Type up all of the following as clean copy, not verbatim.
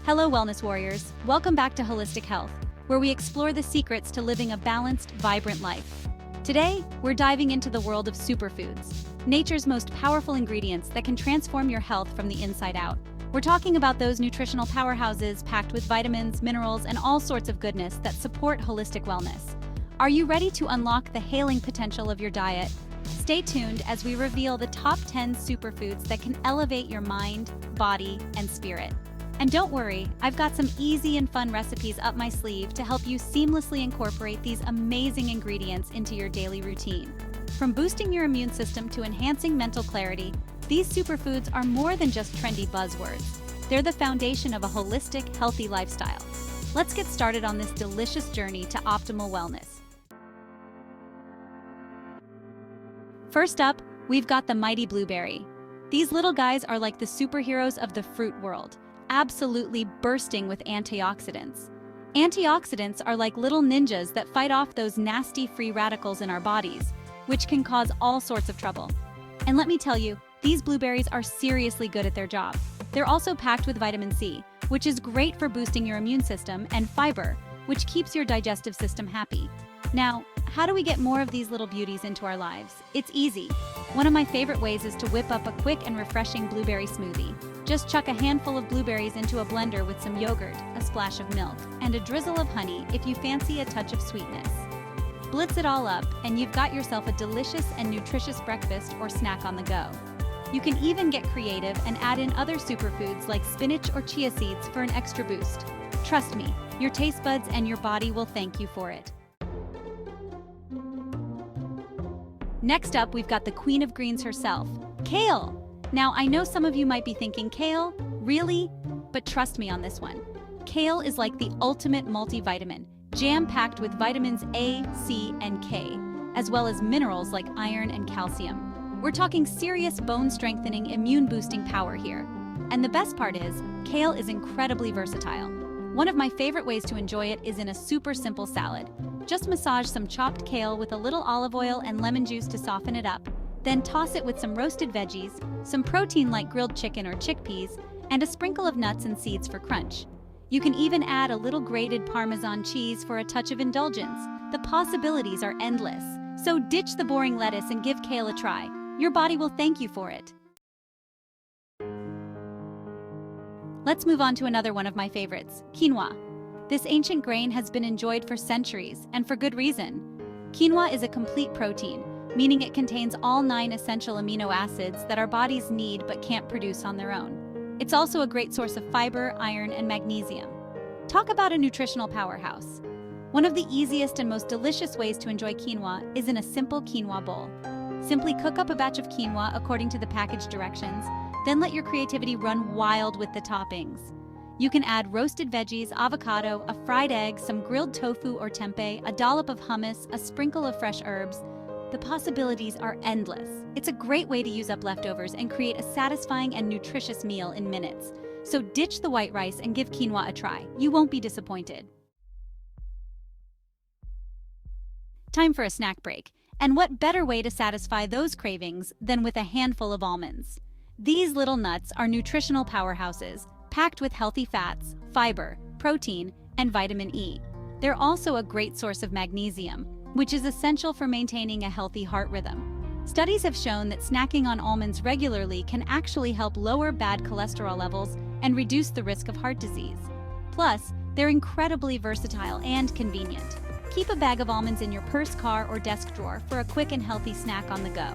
Hello, Wellness Warriors. Welcome back to Holistic Health, where we explore the secrets to living a balanced, vibrant life. Today, we're diving into the world of superfoods, nature's most powerful ingredients that can transform your health from the inside out. We're talking about those nutritional powerhouses packed with vitamins, minerals, and all sorts of goodness that support holistic wellness. Are you ready to unlock the healing potential of your diet? Stay tuned as we reveal the top 10 superfoods that can elevate your mind, body, and spirit. And don't worry, I've got some easy and fun recipes up my sleeve to help you seamlessly incorporate these amazing ingredients into your daily routine. From boosting your immune system to enhancing mental clarity, these superfoods are more than just trendy buzzwords. They're the foundation of a holistic, healthy lifestyle. Let's get started on this delicious journey to optimal wellness. First up, we've got the mighty blueberry. These little guys are like the superheroes of the fruit world, absolutely bursting with antioxidants. Antioxidants are like little ninjas that fight off those nasty free radicals in our bodies, which can cause all sorts of trouble. And let me tell you, these blueberries are seriously good at their job. They're also packed with vitamin C, which is great for boosting your immune system, and fiber, which keeps your digestive system happy. Now, how do we get more of these little beauties into our lives? It's easy. One of my favorite ways is to whip up a quick and refreshing blueberry smoothie. Just chuck a handful of blueberries into a blender with some yogurt, a splash of milk, and a drizzle of honey if you fancy a touch of sweetness. Blitz it all up, and you've got yourself a delicious and nutritious breakfast or snack on the go. You can even get creative and add in other superfoods like spinach or chia seeds for an extra boost. Trust me, your taste buds and your body will thank you for it. Next up, we've got the queen of greens herself, kale. Now, I know some of you might be thinking, kale? Really? But trust me on this one. Kale is like the ultimate multivitamin, jam-packed with vitamins A, C, and K, as well as minerals like iron and calcium. We're talking serious bone-strengthening, immune-boosting power here. And the best part is, kale is incredibly versatile. One of my favorite ways to enjoy it is in a super simple salad. Just massage some chopped kale with a little olive oil and lemon juice to soften it up. Then toss it with some roasted veggies, some protein like grilled chicken or chickpeas, and a sprinkle of nuts and seeds for crunch. You can even add a little grated Parmesan cheese for a touch of indulgence. The possibilities are endless. So ditch the boring lettuce and give kale a try. Your body will thank you for it. Let's move on to another one of my favorites, quinoa. This ancient grain has been enjoyed for centuries, and for good reason. Quinoa is a complete protein, meaning it contains all 9 essential amino acids that our bodies need but can't produce on their own. It's also a great source of fiber, iron, and magnesium. Talk about a nutritional powerhouse. One of the easiest and most delicious ways to enjoy quinoa is in a simple quinoa bowl. Simply cook up a batch of quinoa according to the package directions, then let your creativity run wild with the toppings. You can add roasted veggies, avocado, a fried egg, some grilled tofu or tempeh, a dollop of hummus, a sprinkle of fresh herbs. The possibilities are endless. It's a great way to use up leftovers and create a satisfying and nutritious meal in minutes. So ditch the white rice and give quinoa a try. You won't be disappointed. Time for a snack break. And what better way to satisfy those cravings than with a handful of almonds? These little nuts are nutritional powerhouses, packed with healthy fats, fiber, protein, and vitamin E. They're also a great source of magnesium, which is essential for maintaining a healthy heart rhythm. Studies have shown that snacking on almonds regularly can actually help lower bad cholesterol levels and reduce the risk of heart disease. Plus, they're incredibly versatile and convenient. Keep a bag of almonds in your purse, car, or desk drawer for a quick and healthy snack on the go.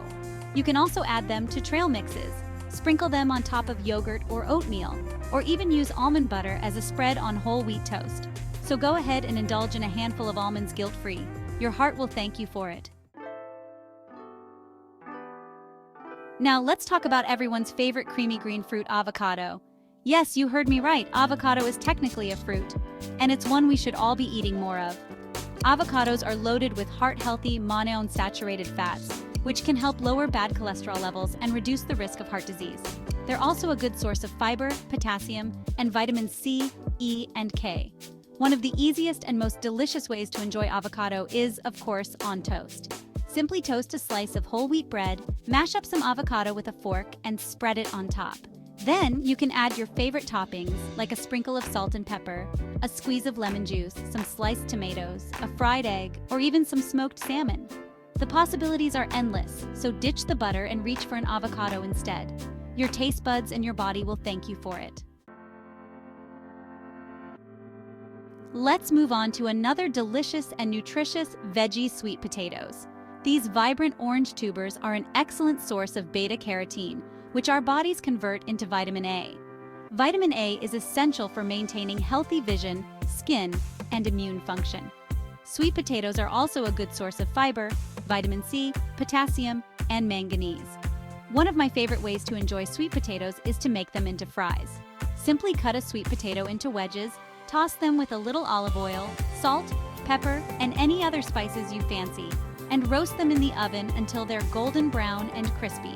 You can also add them to trail mixes, sprinkle them on top of yogurt or oatmeal, or even use almond butter as a spread on whole wheat toast. So go ahead and indulge in a handful of almonds guilt-free. Your heart will thank you for it. Now let's talk about everyone's favorite creamy green fruit, avocado. Yes, you heard me right, avocado is technically a fruit, and it's one we should all be eating more of. Avocados are loaded with heart-healthy monounsaturated fats, which can help lower bad cholesterol levels and reduce the risk of heart disease. They're also a good source of fiber, potassium, and vitamins C, E, and K. One of the easiest and most delicious ways to enjoy avocado is, of course, on toast. Simply toast a slice of whole wheat bread, mash up some avocado with a fork, and spread it on top. Then you can add your favorite toppings like a sprinkle of salt and pepper, a squeeze of lemon juice, some sliced tomatoes, a fried egg, or even some smoked salmon. The possibilities are endless, so ditch the butter and reach for an avocado instead. Your taste buds and your body will thank you for it. Let's move on to another delicious and nutritious veggie sweet potatoes. These vibrant orange tubers are an excellent source of beta-carotene, which our bodies convert into vitamin A. Vitamin A is essential for maintaining healthy vision, skin, and immune function. Sweet potatoes are also a good source of fiber, vitamin C, potassium, and manganese. One of my favorite ways to enjoy sweet potatoes is to make them into fries. Simply cut a sweet potato into wedges, toss them with a little olive oil, salt, pepper, and any other spices you fancy, and roast them in the oven until they're golden brown and crispy.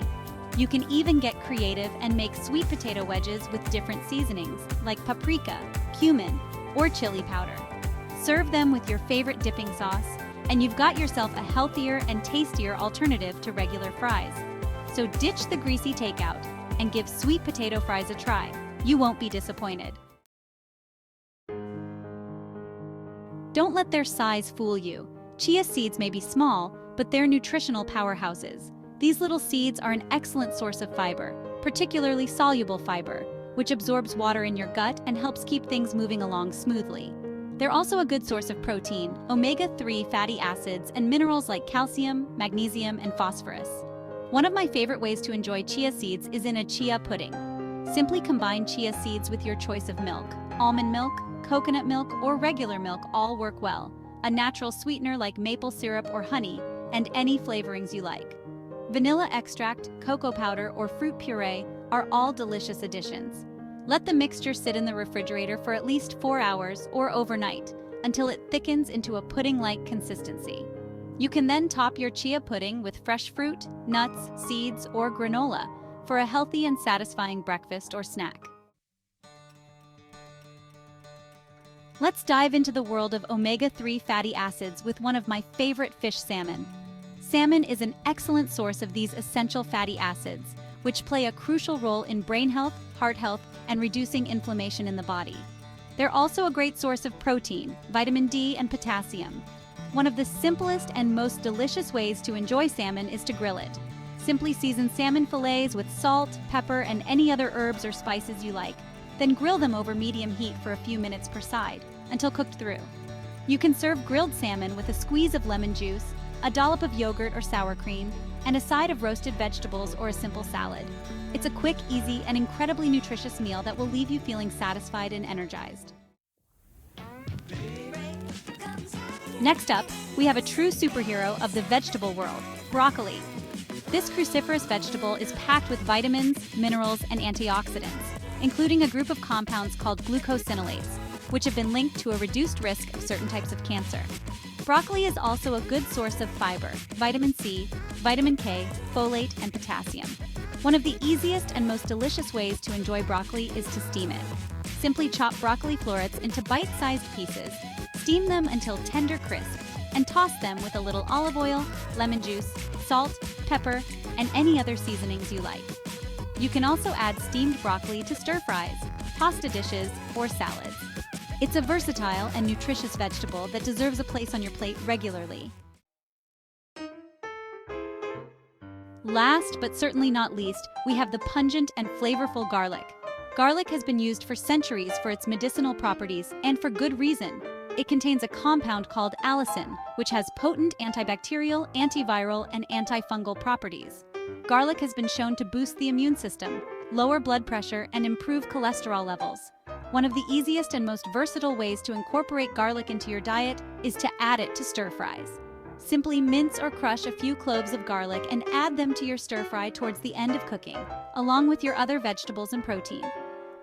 You can even get creative and make sweet potato wedges with different seasonings, like paprika, cumin, or chili powder. Serve them with your favorite dipping sauce, and you've got yourself a healthier and tastier alternative to regular fries. So ditch the greasy takeout and give sweet potato fries a try. You won't be disappointed. Don't let their size fool you. Chia seeds may be small, but they're nutritional powerhouses. These little seeds are an excellent source of fiber, particularly soluble fiber, which absorbs water in your gut and helps keep things moving along smoothly. They're also a good source of protein, omega-3 fatty acids, and minerals like calcium, magnesium, and phosphorus. One of my favorite ways to enjoy chia seeds is in a chia pudding. Simply combine chia seeds with your choice of milk. Almond milk, coconut milk, or regular milk all work well. A natural sweetener like maple syrup or honey, and any flavorings you like. Vanilla extract, cocoa powder, or fruit puree are all delicious additions. Let the mixture sit in the refrigerator for at least 4 hours or overnight until it thickens into a pudding-like consistency. You can then top your chia pudding with fresh fruit, nuts, seeds, or granola for a healthy and satisfying breakfast or snack. Let's dive into the world of omega-3 fatty acids with one of my favorite fish, salmon. Salmon is an excellent source of these essential fatty acids, which play a crucial role in brain health, heart health, and reducing inflammation in the body. They're also a great source of protein, vitamin D, and potassium. One of the simplest and most delicious ways to enjoy salmon is to grill it. Simply season salmon fillets with salt, pepper, and any other herbs or spices you like. Then grill them over medium heat for a few minutes per side, until cooked through. You can serve grilled salmon with a squeeze of lemon juice, a dollop of yogurt or sour cream, and a side of roasted vegetables or a simple salad. It's a quick, easy, and incredibly nutritious meal that will leave you feeling satisfied and energized. Next up, we have a true superhero of the vegetable world, broccoli. This cruciferous vegetable is packed with vitamins, minerals, and antioxidants, including a group of compounds called glucosinolates, which have been linked to a reduced risk of certain types of cancer. Broccoli is also a good source of fiber, vitamin C, vitamin K, folate, and potassium. One of the easiest and most delicious ways to enjoy broccoli is to steam it. Simply chop broccoli florets into bite-sized pieces, steam them until tender crisp, and toss them with a little olive oil, lemon juice, salt, pepper, and any other seasonings you like. You can also add steamed broccoli to stir-fries, pasta dishes, or salads. It's a versatile and nutritious vegetable that deserves a place on your plate regularly. Last but certainly not least, we have the pungent and flavorful garlic. Garlic has been used for centuries for its medicinal properties, and for good reason. It contains a compound called allicin, which has potent antibacterial, antiviral, and antifungal properties. Garlic has been shown to boost the immune system, lower blood pressure, and improve cholesterol levels. One of the easiest and most versatile ways to incorporate garlic into your diet is to add it to stir-fries. Simply mince or crush a few cloves of garlic and add them to your stir-fry towards the end of cooking, along with your other vegetables and protein.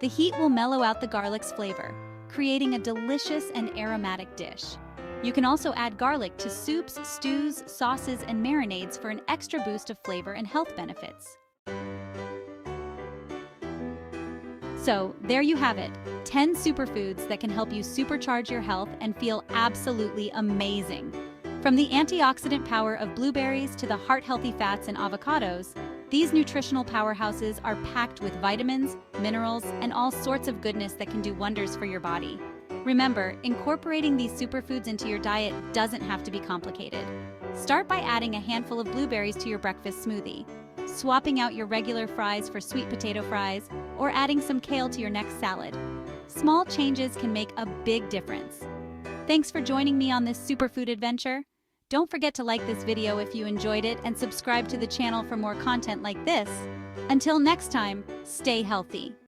The heat will mellow out the garlic's flavor, creating a delicious and aromatic dish. You can also add garlic to soups, stews, sauces, and marinades for an extra boost of flavor and health benefits. So, there you have it, 10 superfoods that can help you supercharge your health and feel absolutely amazing. From the antioxidant power of blueberries to the heart-healthy fats in avocados, These nutritional powerhouses are packed with vitamins, minerals, and all sorts of goodness that can do wonders for your body. Remember, incorporating these superfoods into your diet doesn't have to be complicated. Start by adding a handful of blueberries to your breakfast smoothie, swapping out your regular fries for sweet potato fries, or adding some kale to your next salad. Small changes can make a big difference. Thanks for joining me on this superfood adventure. Don't forget to like this video if you enjoyed it and subscribe to the channel for more content like this. Until next time, stay healthy.